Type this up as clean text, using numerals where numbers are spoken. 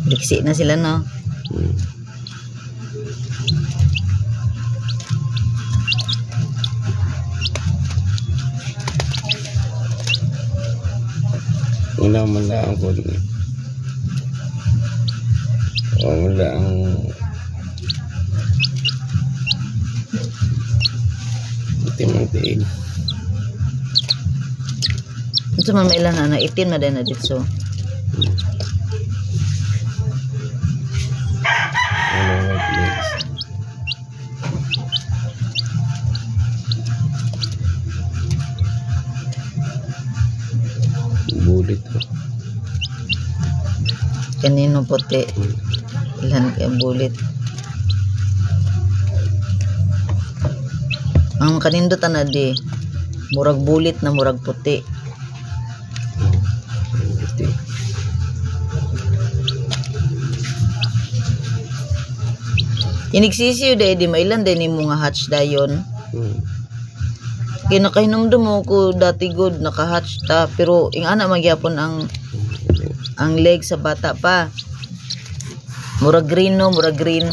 Liksi na sila, no? Una man lang ko. Wala ang itim. Ito man may ilan na itim na din na dito. Bulit. Kanino puti? Ilan kaya bulit? Ang kanindot na di murag bulit na murag puti. Tinigsisiyo day di mailan day ni mga hatch dayon. Kinakainomdom mo ko dati good naka-hatch ta pero ing ana magyapon ang leg sa bata pa. Murag green no, murag green.